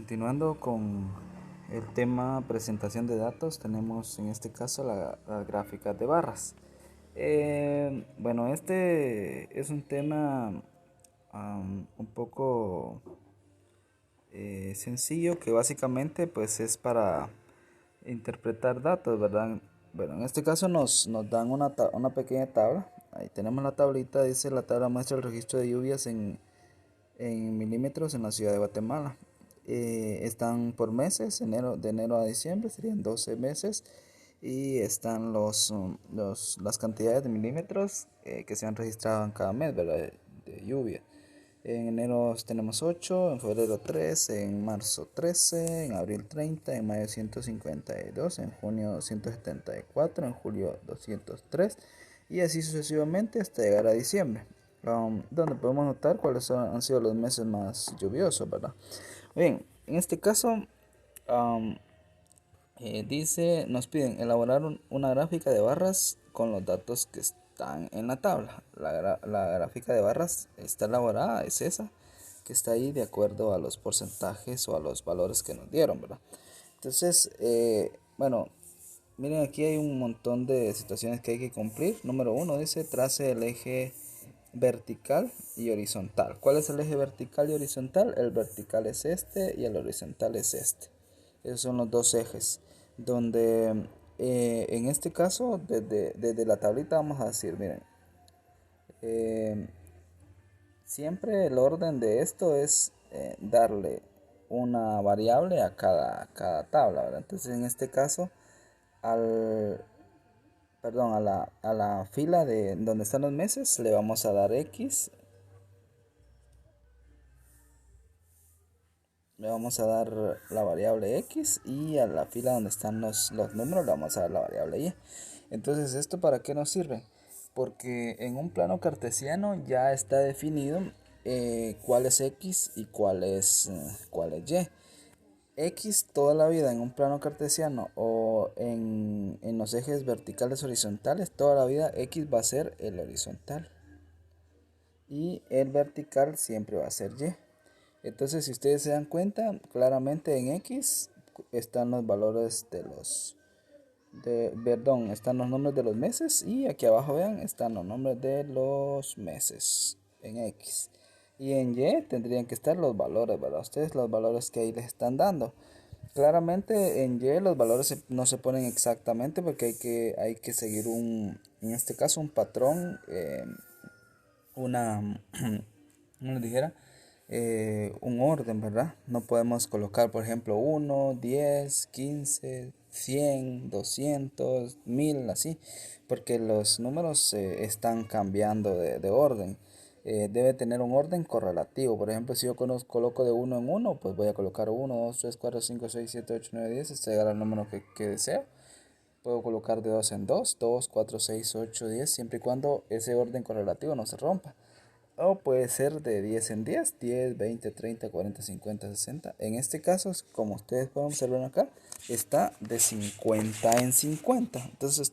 Continuando con el tema presentación de datos, tenemos en este caso las gráficas de barras. Bueno, este es un tema un poco sencillo que básicamente pues es para interpretar datos, ¿verdad? Bueno, en este caso nos dan una pequeña tabla. Ahí tenemos la tablita, dice la tabla muestra el registro de lluvias en milímetros en la ciudad de Guatemala. Están por meses, de enero a diciembre, serían 12 meses. Y están las cantidades de milímetros que se han registrado en cada mes, ¿verdad? De lluvia. En enero tenemos 8, en febrero 3, en marzo 13, en abril 30, en mayo 152, en junio 174, en julio 203 y así sucesivamente hasta llegar a diciembre, donde podemos notar cuáles han sido los meses más lluviosos, ¿verdad? Bien, en este caso dice, nos piden elaborar una gráfica de barras con los datos que están en la tabla. La gráfica de barras está elaborada, es esa, que está ahí de acuerdo a los porcentajes o a los valores que nos dieron, ¿verdad? Entonces, bueno, miren, aquí hay un montón de situaciones que hay que cumplir. Número uno dice, trace el eje vertical y horizontal. ¿Cuál es el eje vertical y horizontal? El vertical es este y el horizontal es este. Esos son los dos ejes. Donde en este caso, desde la tablita vamos a decir, miren, eh, siempre el orden de esto es darle una variable a cada tabla, ¿verdad? Entonces en este caso, al, perdón, a la fila de donde están los meses le vamos a dar X. Le vamos a dar la variable X y a la fila donde están los números le vamos a dar la variable Y. Entonces, ¿esto para qué nos sirve? Porque en un plano cartesiano ya está definido cuál es X y cuál es Y. X toda la vida en un plano cartesiano o en los ejes verticales horizontales, toda la vida X va a ser el horizontal y el vertical siempre va a ser Y. Entonces, si ustedes se dan cuenta, claramente en X están los valores perdón, están los nombres de los meses y aquí abajo vean, están los nombres de los meses en X. Y en Y tendrían que estar los valores, ¿verdad? Ustedes los valores que ahí les están dando. Claramente en Y los valores no se ponen exactamente porque hay que seguir en este caso un patrón, una, como les dijera, un orden, ¿verdad? No podemos colocar, por ejemplo, 1, 10, 15, 100, 200, 1000, así, porque los números están cambiando de orden. Debe tener un orden correlativo. Por ejemplo, si yo coloco de uno en uno, pues voy a colocar 1, 2, 3, 4, 5, 6, 7, 8, 9, 10 hasta llegar al número que deseo. Puedo colocar de 2 en 2, 2, 4, 6, 8, 10, siempre y cuando ese orden correlativo no se rompa. O puede ser de 10 en 10, 10, 20, 30, 40, 50, 60. En este caso, como ustedes pueden observar acá, está de 50 en 50. Entonces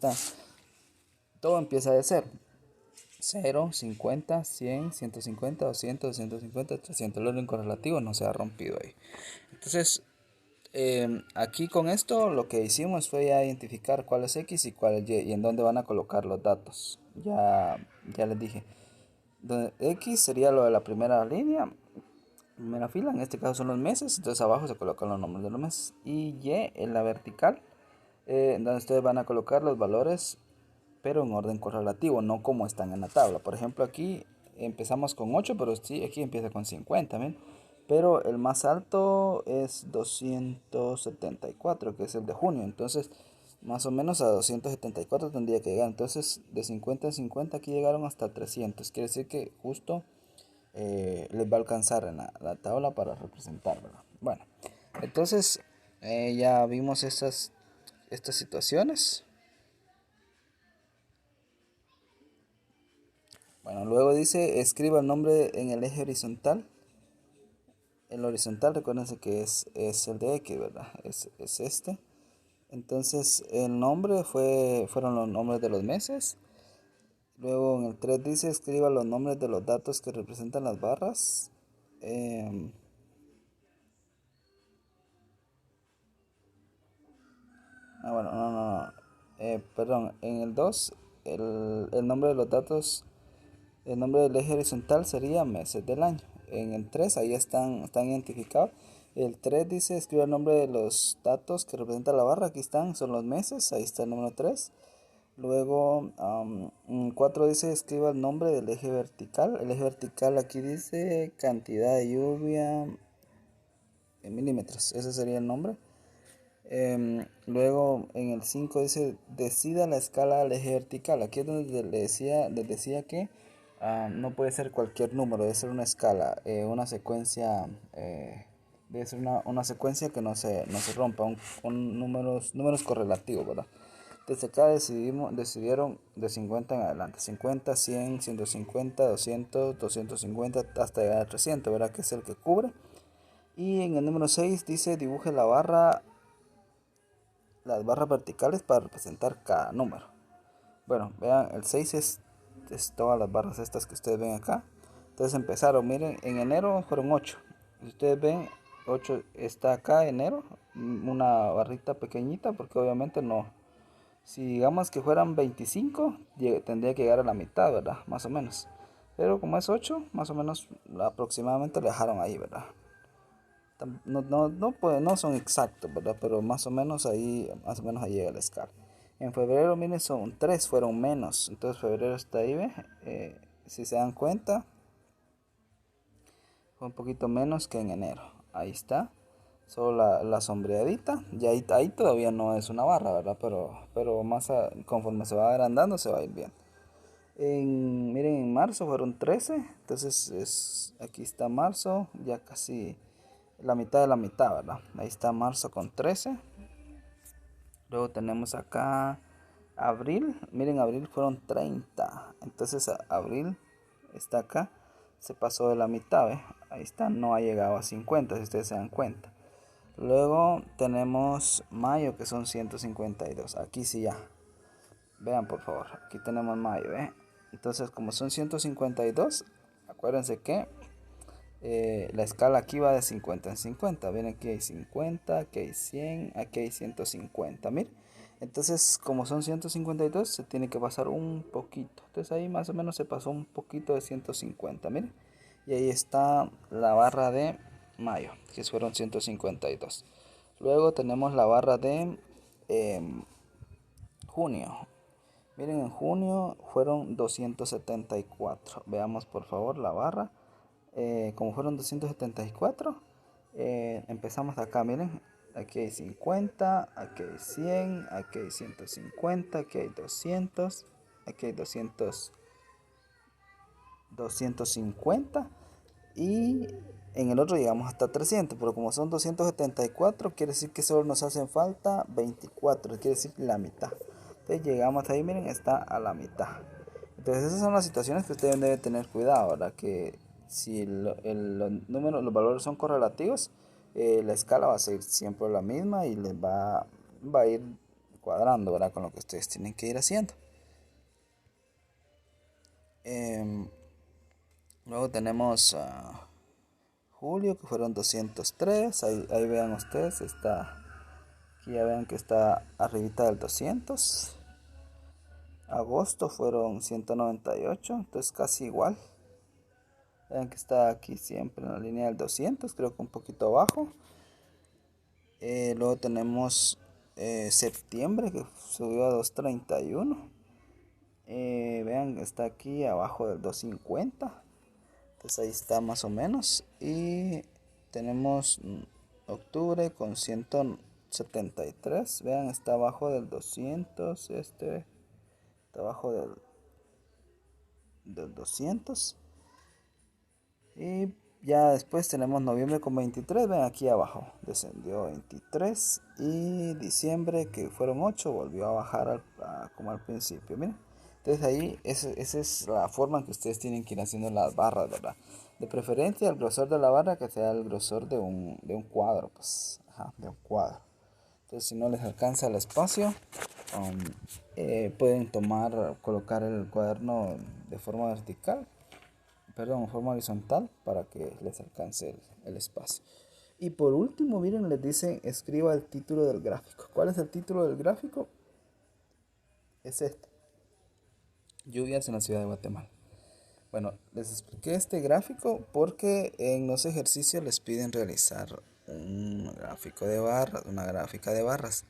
todo empieza de 0. 0, 50, 100, 150, 200, 250, 300. El orden correlativo no se ha rompido ahí. Entonces, aquí con esto lo que hicimos fue ya identificar cuál es X y cuál es Y y en dónde van a colocar los datos. Ya les dije. X sería lo de la primera línea, primera fila, en este caso son los meses, entonces abajo se colocan los nombres de los meses. Y Y en la vertical, donde ustedes van a colocar los valores, pero en orden correlativo, no como están en la tabla. Por ejemplo, aquí empezamos con 8, pero sí, aquí empieza con 50, ¿ven? Pero el más alto es 274, que es el de junio. Entonces, más o menos a 274 tendría que llegar. Entonces, de 50 en 50 aquí llegaron hasta 300. Quiere decir que justo les va a alcanzar en la tabla para representar, ¿verdad? Bueno, entonces ya vimos estas situaciones. Bueno, luego dice, escriba el nombre en el eje horizontal. El horizontal, recuérdense que es el de X, ¿verdad? Es este. Entonces, el nombre fueron los nombres de los meses. Luego en el 3 dice, escriba los nombres de los datos que representan las barras. Bueno, no. Perdón, en el 2 el nombre de los datos, el nombre del eje horizontal sería meses del año. En el 3 ahí están identificados. El 3 dice escribe el nombre de los datos que representa la barra. Aquí están, son los meses. Ahí está el número 3. Luego, en 4 dice escriba el nombre del eje vertical. El eje vertical aquí dice cantidad de lluvia en milímetros. Ese sería el nombre. Luego en el 5 dice decida la escala del eje vertical. Aquí es donde les decía que no puede ser cualquier número, debe ser una escala, una secuencia, debe ser una secuencia que no se rompa, números correlativos, ¿verdad? Desde acá decidieron de 50 en adelante, 50, 100, 150, 200, 250 hasta llegar a 300, ¿verdad? Que es el que cubre. Y en el número 6 dice dibuje las barras verticales para representar cada número. Bueno, vean, el 6 es todas las barras estas que ustedes ven acá. Entonces empezaron, miren, en enero fueron 8. Si ustedes ven, 8 está acá, enero, una barrita pequeñita, porque obviamente no. Si digamos que fueran 25, tendría que llegar a la mitad, ¿verdad? Más o menos. Pero como es 8, más o menos aproximadamente le dejaron ahí, ¿verdad? No son exactos, ¿verdad? Pero más o menos ahí llega la escala. En febrero, miren, son 3, fueron menos. Entonces febrero está ahí, ¿ve? Si se dan cuenta, fue un poquito menos que en enero. Ahí está. Solo la sombreadita. Y ahí todavía no es una barra, ¿verdad? Pero conforme se va agrandando, se va a ir bien. Miren, en marzo fueron 13. Entonces aquí está marzo, ya casi la mitad de la mitad, ¿verdad? Ahí está marzo con 13. Luego tenemos acá abril. Miren, abril fueron 30. Entonces abril está acá. Se pasó de la mitad, ¿ve? Ahí está, no ha llegado a 50, si ustedes se dan cuenta. Luego tenemos mayo, que son 152. Aquí sí ya. Vean por favor, aquí tenemos mayo, ¿eh? Entonces, como son 152, acuérdense que la escala aquí va de 50 en 50. Ven, aquí hay 50, aquí hay 100, aquí hay 150. Miren. Entonces, como son 152, se tiene que pasar un poquito. Entonces ahí más o menos se pasó un poquito de 150. Miren. Y ahí está la barra de mayo, que fueron 152. Luego tenemos la barra de junio. Miren, en junio fueron 274. Veamos por favor la barra. Como fueron 274, empezamos acá. Miren, aquí hay 50, aquí hay 100, aquí hay 150, aquí hay 200, aquí hay 250 y en el otro llegamos hasta 300, pero como son 274 quiere decir que solo nos hacen falta 24, quiere decir la mitad. Entonces llegamos ahí, miren, está a la mitad. Entonces esas son las situaciones que ustedes deben tener cuidado, ¿verdad? Que si los valores son correlativos, la escala va a ser siempre la misma y les va a ir cuadrando, ¿verdad? Con lo que ustedes tienen que ir haciendo. Em, Luego tenemos julio, que fueron 203. Ahí vean ustedes, aquí ya vean que está arribita del 200. Agosto fueron 198, entonces casi igual. Vean que está aquí siempre en la línea del 200, creo que un poquito abajo. Luego tenemos septiembre, que subió a 231. Vean, está aquí abajo del 250. Entonces ahí está más o menos. Y tenemos octubre con 173. Vean, está abajo del 200. Está abajo del 200. Y ya después tenemos noviembre con 23. Ven aquí abajo. Descendió 23. Y diciembre, que fueron 8, volvió a bajar como al principio. Miren. Entonces ahí esa es la forma en que ustedes tienen que ir haciendo las barras, ¿verdad? De preferencia el grosor de la barra que sea el grosor de un cuadro, pues, ajá, de un cuadro. Entonces si no les alcanza el espacio, pueden colocar el cuaderno de forma vertical, perdón, en forma horizontal para que les alcance el espacio. Y por último, miren, les dicen escriba el título del gráfico. ¿Cuál es el título del gráfico? Es este: lluvias en la ciudad de Guatemala. Bueno, les expliqué este gráfico porque en los ejercicios les piden realizar un gráfico de barras, una gráfica de barras.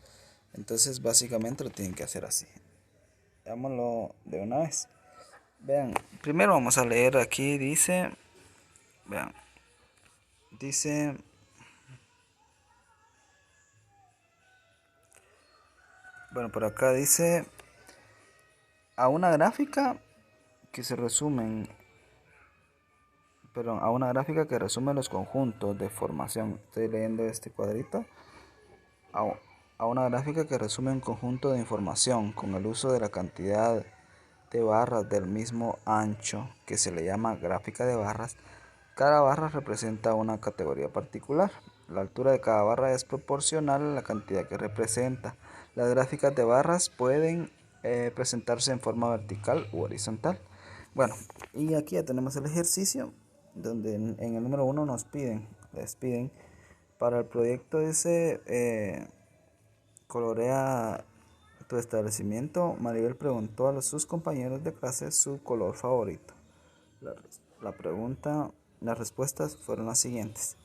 Entonces, básicamente lo tienen que hacer así. Hagámoslo de una vez. Vean, primero vamos a leer aquí, vean, dice, bueno, por acá dice, a una gráfica que se resumen, perdón, a una gráfica que resume los conjuntos de formación. Estoy leyendo este cuadrito. A, a una gráfica que resume un conjunto de información con el uso de la cantidad de barras del mismo ancho, que se le llama gráfica de barras. Cada barra representa una categoría particular. La altura de cada barra es proporcional a la cantidad que representa. Las gráficas de barras pueden presentarse en forma vertical u horizontal. Bueno, y aquí ya tenemos el ejercicio donde en el número 1 les piden para el proyecto ese colorea tu establecimiento. Maribel preguntó a sus compañeros de clase su color favorito. La, la pregunta, las respuestas fueron las siguientes.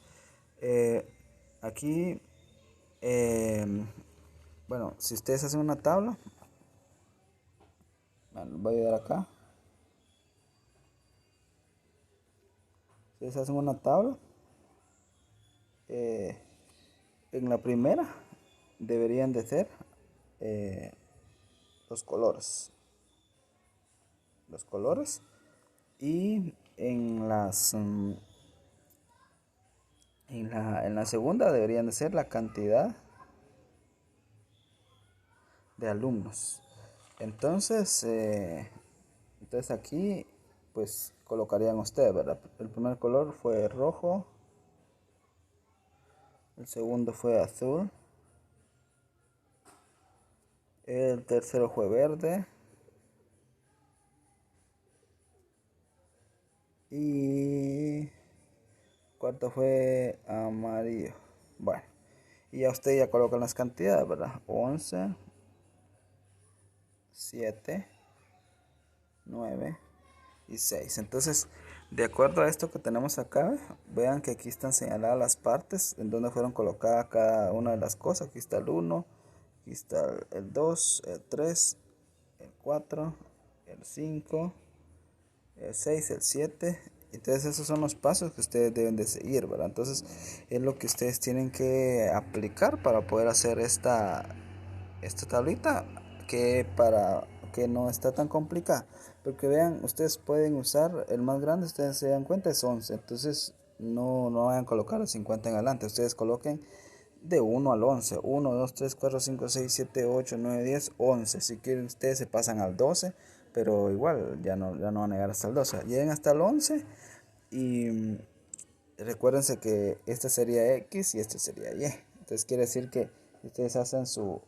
Aquí, bueno, si ustedes hacen una tabla, bueno, voy a ayudar acá. Si ustedes hacen una tabla, en la primera deberían de ser eh, los colores. Los colores. Y en la segunda deberían de ser la cantidad de alumnos. Entonces, entonces aquí pues colocarían ustedes, ¿verdad? El primer color fue rojo, el segundo fue azul, el tercero fue verde y cuarto fue amarillo. Bueno, y ya ustedes ya colocan las cantidades, ¿verdad? 11, 7, 9 y 6. Entonces, de acuerdo a esto que tenemos acá, vean que aquí están señaladas las partes en donde fueron colocadas cada una de las cosas. Aquí está el 1, aquí está el 2, el 3, el 4, el 5, el 6, el 7. Entonces esos son los pasos que ustedes deben de seguir, ¿verdad? Entonces es lo que ustedes tienen que aplicar para poder hacer esta tablita, que no está tan complicada. Porque vean, ustedes pueden usar el más grande, ustedes se dan cuenta, es 11. Entonces no vayan a colocar el 50 en adelante, ustedes coloquen de 1 al 11, 1, 2, 3, 4, 5, 6, 7, 8, 9, 10, 11. Si quieren ustedes se pasan al 12, pero igual ya no van a llegar hasta el 12. Lleguen hasta el 11 y recuérdense que este sería X y este sería Y. Entonces quiere decir que ustedes hacen sus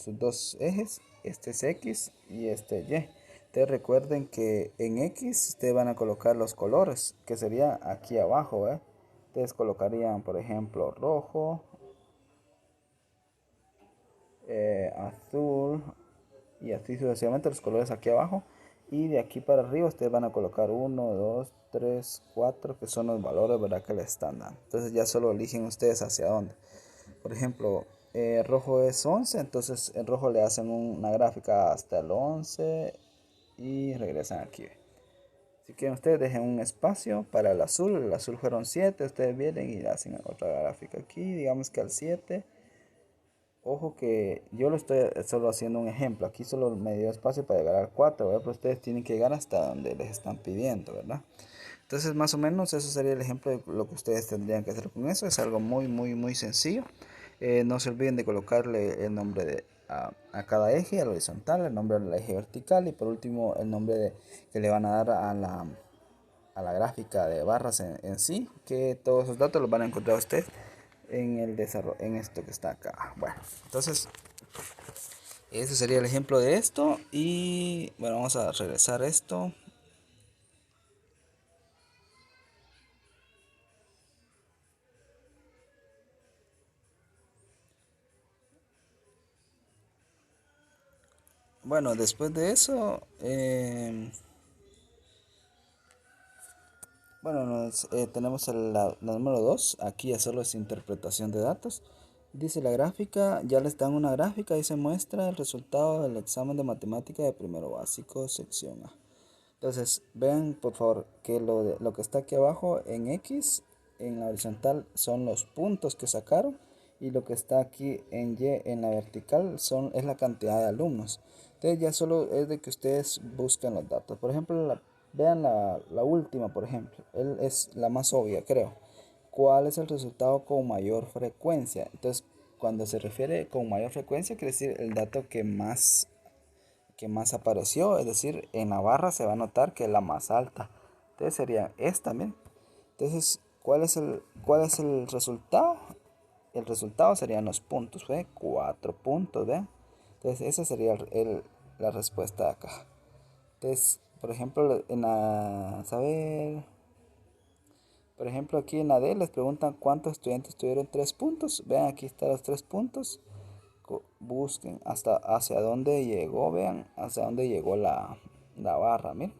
dos ejes, este es X y este Y. Entonces recuerden que en X ustedes van a colocar los colores, que sería aquí abajo, ¿eh? Ustedes colocarían, por ejemplo, rojo, azul y así sucesivamente los colores aquí abajo. Y de aquí para arriba ustedes van a colocar 1, 2, 3, 4, que son los valores, ¿verdad?, que les están dando. Entonces ya solo eligen ustedes hacia dónde. Por ejemplo, rojo es 11, entonces en rojo le hacen una gráfica hasta el 11 y regresan aquí. Si quieren ustedes dejen un espacio para el azul fueron 7, ustedes vienen y hacen otra gráfica aquí, digamos que al 7. Ojo que yo lo estoy solo haciendo un ejemplo. Aquí solo me dio espacio para llegar al 4, ¿verdad? Pero ustedes tienen que llegar hasta donde les están pidiendo, ¿verdad? Entonces, más o menos, eso sería el ejemplo de lo que ustedes tendrían que hacer con eso. Es algo muy, muy, muy sencillo. No se olviden de colocarle el nombre a cada eje, al horizontal, el nombre del eje vertical y por último el nombre que le van a dar a la gráfica de barras en sí, que todos esos datos los van a encontrar ustedes en el desarrollo, en esto que está acá. Bueno, entonces ese sería el ejemplo de esto y bueno, vamos a regresar esto. Bueno, después de eso, bueno, tenemos la número 2. Aquí ya solo es interpretación de datos. Dice la gráfica, ya les dan una gráfica y se muestra el resultado del examen de matemática de primero básico, sección A. Entonces, vean por favor que lo que está aquí abajo en X, en la horizontal, son los puntos que sacaron. Y lo que está aquí en Y, en la vertical, es la cantidad de alumnos. Entonces ya solo es de que ustedes busquen los datos. Por ejemplo, vean la última, por ejemplo. Él es la más obvia, creo. ¿Cuál es el resultado con mayor frecuencia? Entonces, cuando se refiere con mayor frecuencia, quiere decir el dato que más apareció, es decir, en la barra se va a notar que es la más alta. Entonces sería esta también. Entonces, ¿cuál es el resultado? El resultado serían los puntos, ¿ve? 4 puntos, ¿ve? Entonces, esa sería la respuesta de acá. Entonces, por ejemplo, saber, por ejemplo, aquí en la D les preguntan cuántos estudiantes tuvieron 3 puntos. Vean, aquí están los 3 puntos. Busquen hacia dónde llegó, vean, hacia dónde llegó la barra, miren.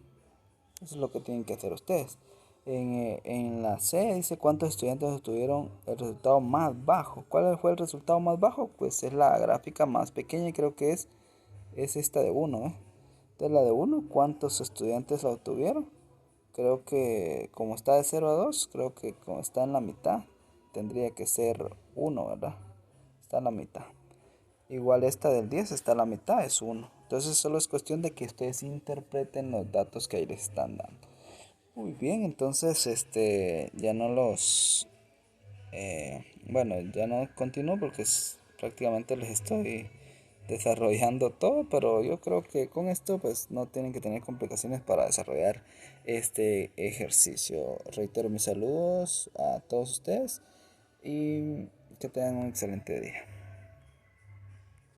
Eso es lo que tienen que hacer ustedes. En la C dice cuántos estudiantes obtuvieron el resultado más bajo. ¿Cuál fue el resultado más bajo? Pues es la gráfica más pequeña y creo que es esta de 1. Entonces la de 1, ¿cuántos estudiantes la obtuvieron? Creo que como está de 0 a 2, creo que como está en la mitad, tendría que ser 1, ¿verdad? Está en la mitad. Igual esta del 10 está a la mitad, es 1. Entonces solo es cuestión de que ustedes interpreten los datos que ahí les están dando. Muy bien, entonces ya no bueno, ya no continúo porque prácticamente les estoy desarrollando todo, pero yo creo que con esto pues no tienen que tener complicaciones para desarrollar este ejercicio. Reitero mis saludos a todos ustedes y que tengan un excelente día.